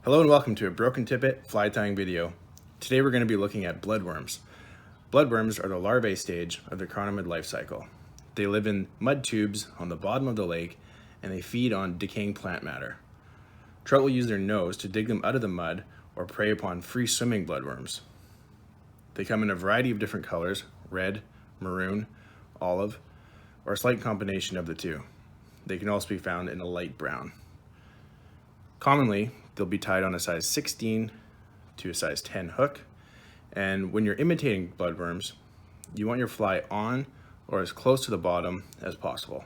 Hello and welcome to a broken tippet fly tying video. Today we're going to be looking at bloodworms. Bloodworms are the larvae stage of the chironomid life cycle. They live in mud tubes on the bottom of the lake and they feed on decaying plant matter. Trout will use their nose to dig them out of the mud or prey upon free swimming bloodworms. They come in a variety of different colors: red, maroon, olive, or a slight combination of the two. They can also be found in a light brown. Commonly, they'll be tied on a size 16 to a size 10 hook. And when you're imitating bloodworms, you want your fly on or as close to the bottom as possible.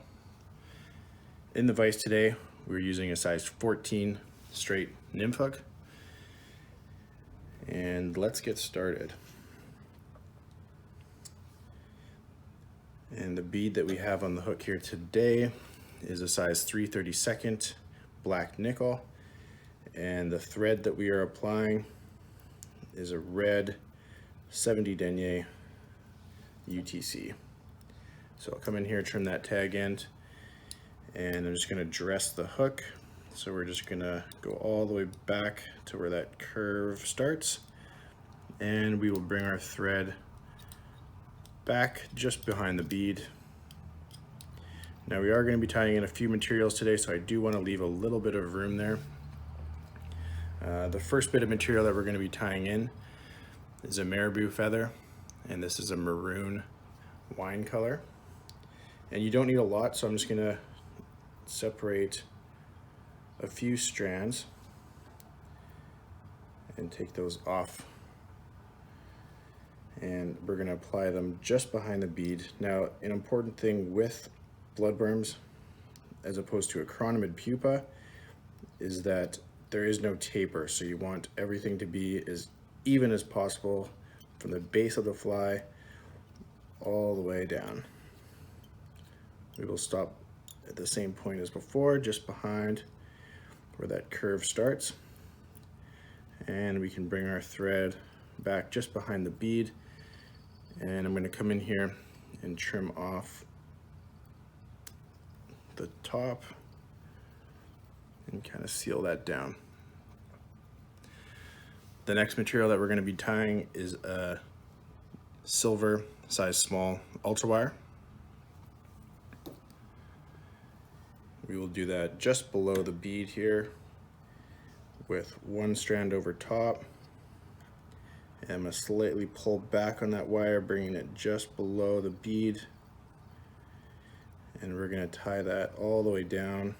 In the vise today, we're using a size 14 straight nymph hook. And let's get started. And the bead that we have on the hook here today is a size 3/32 black nickel. And the thread that we are applying is a red 70 denier UTC. So I'll come in here, trim that tag end, and I'm just going to dress the hook. So we're just going to go all the way back to where that curve starts, and we will bring our thread back just behind the bead. Now we are going to be tying in a few materials today, so I do want to leave a little bit of room there. The first bit of material that we're going to be tying in is a Marabou feather, and this is a maroon wine color. And you don't need a lot, so I'm just going to separate a few strands and take those off. And we're going to apply them just behind the bead. Now, an important thing with bloodworms, as opposed to a chironomid pupa, is that there is no taper, so you want everything to be as even as possible from the base of the fly all the way down. We will stop at the same point as before, just behind where that curve starts, and we can bring our thread back just behind the bead, and I'm going to come in here and trim off the top and kind of seal that down. The next material that we're going to be tying is a silver size small ultra wire. We will do that just below the bead here with one strand over top. And I'm going to slightly pull back on that wire, bringing it just below the bead. And we're going to tie that all the way down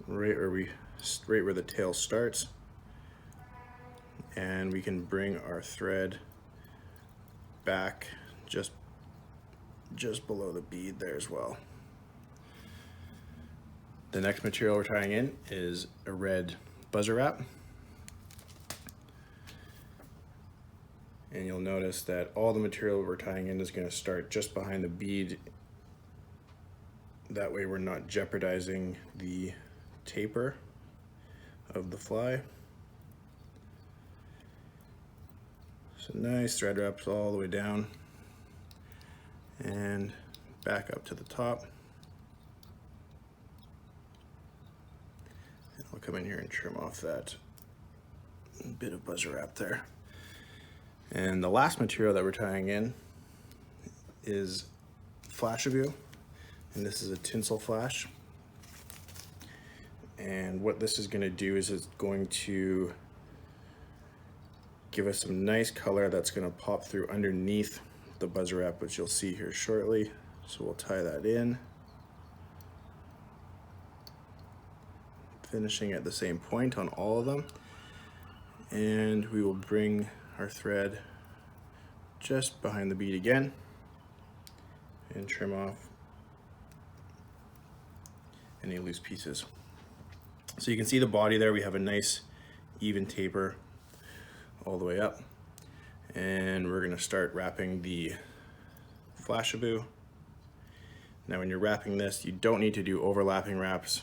right where the tail starts, and we can bring our thread back just below the bead there as well. The next material we're tying in is a red buzzer wrap, and you'll notice that all the material we're tying in is going to start just behind the bead. That way we're not jeopardizing the taper of the fly. So nice thread wraps all the way down and back up to the top. And I'll come in here and trim off that bit of buzzer wrap there. And the last material that we're tying in is Flashabou, and this is a tinsel flash. And what this is going to do is it's going to give us some nice color that's going to pop through underneath the buzzer wrap, which you'll see here shortly. So we'll tie that in, finishing at the same point on all of them. And we will bring our thread just behind the bead again and trim off any loose pieces. So you can see the body there, we have a nice even taper all the way up. And we're going to start wrapping the Flashabou. Now when you're wrapping this, you don't need to do overlapping wraps.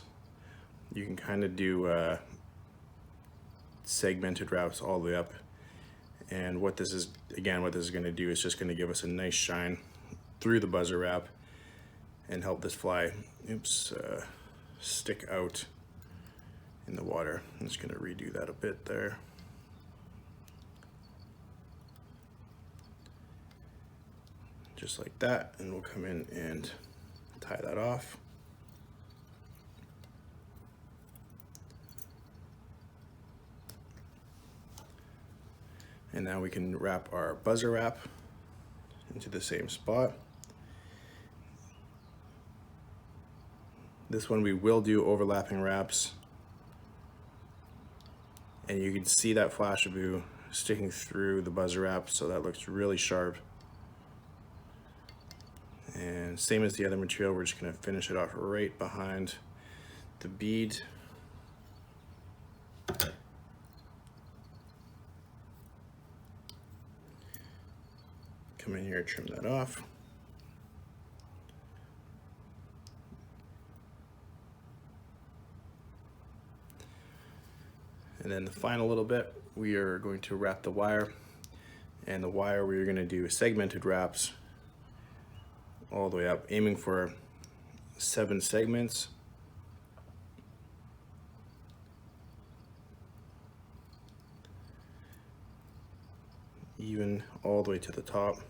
You can kind of do segmented wraps all the way up. And what this is going to do is just going to give us a nice shine through the buzzer wrap and help this fly stick out in the water. I'm just going to redo that a bit there. Just like that, and we'll come in and tie that off. And now we can wrap our buzzer wrap into the same spot. This one we will do overlapping wraps. And you can see that Flashabou sticking through the buzzer wrap, so that looks really sharp. And same as the other material, we're just going to finish it off right behind the bead. Come in here, trim that off. And then the final little bit, we are going to wrap the wire. And the wire, we're going to do segmented wraps all the way up, aiming for 7 segments. Even all the way to the top.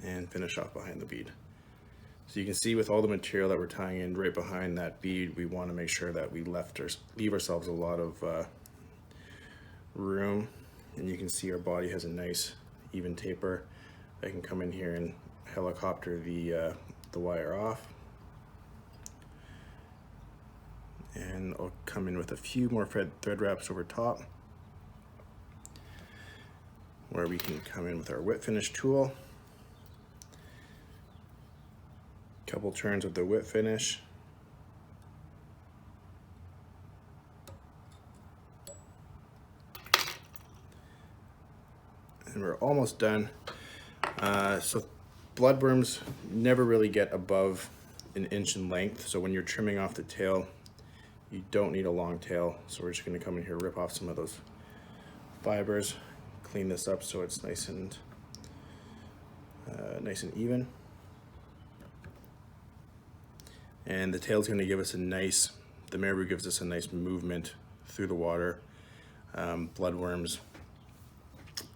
And finish off behind the bead. So you can see with all the material that we're tying in right behind that bead, we want to make sure that we leave ourselves a lot of room. And you can see our body has a nice even taper. I can come in here and helicopter the wire off. And I'll come in with a few more thread wraps over top, where we can come in with our whip finish tool. Couple turns with the whip finish. And we're almost done. So bloodworms never really get above 1 inch in length. So when you're trimming off the tail, you don't need a long tail. So we're just gonna come in here, rip off some of those fibers, clean this up so it's nice and even. And the tail's gonna give us the Marabou gives us a nice movement through the water. Bloodworms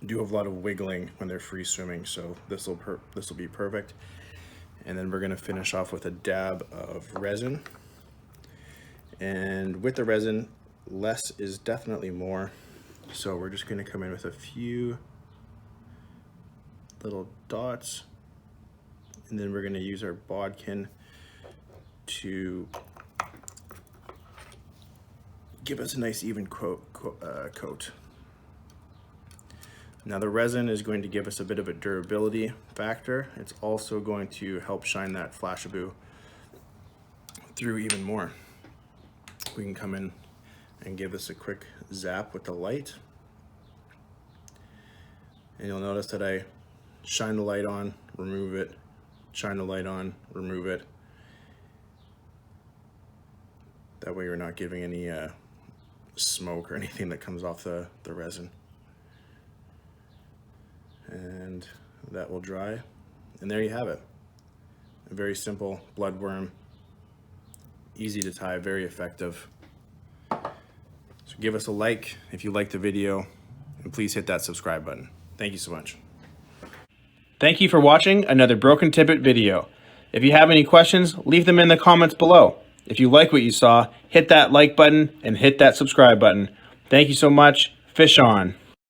do have a lot of wiggling when they're free swimming, so this will be perfect. And then we're gonna finish off with a dab of resin. And with the resin, less is definitely more. So we're just gonna come in with a few little dots, and then we're gonna use our bodkin to give us a nice even coat. Now the resin is going to give us a bit of a durability factor. It's also going to help shine that Flashabou through even more. We can come in and give this a quick zap with the light. And you'll notice that I shine the light on, remove it, shine the light on, remove it. That way you're not giving any smoke or anything that comes off the resin. And that will dry. And there you have it. A very simple bloodworm, easy to tie, very effective. So give us a like if you liked the video, and please hit that subscribe button. Thank you so much. Thank you for watching another Broken Tippet video. If you have any questions, leave them in the comments below. If you like what you saw, hit that like button and hit that subscribe button. Thank you so much. Fish on.